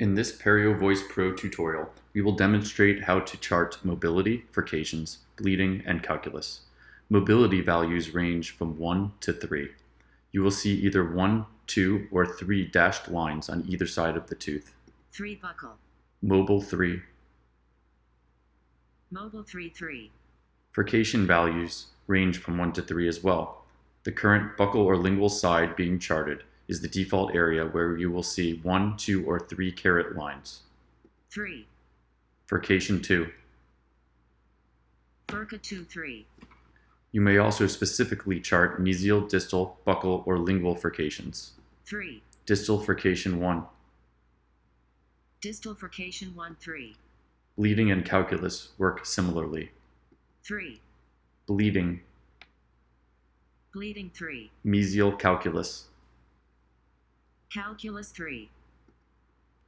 In this PerioVoice Pro tutorial, we will demonstrate how to chart mobility, furcations, bleeding, and calculus. Mobility values range from 1 to 3. You will see either 1, 2, or 3 dashed lines on either side of the tooth. 3 buckle. Mobile 3. Mobile 3. Furcation values range from 1 to 3 as well. The current buccal or lingual side being charted is the default area where you will see 1, 2, or 3 carat lines. 3. Furcation 2. Furca 2-3. You may also specifically chart mesial, distal, buccal, or lingual furcations. 3. Distal furcation 1. Distal furcation 1-3. Bleeding and calculus work similarly. 3. Bleeding, Bleeding 3. mesial calculus. Calculus 3.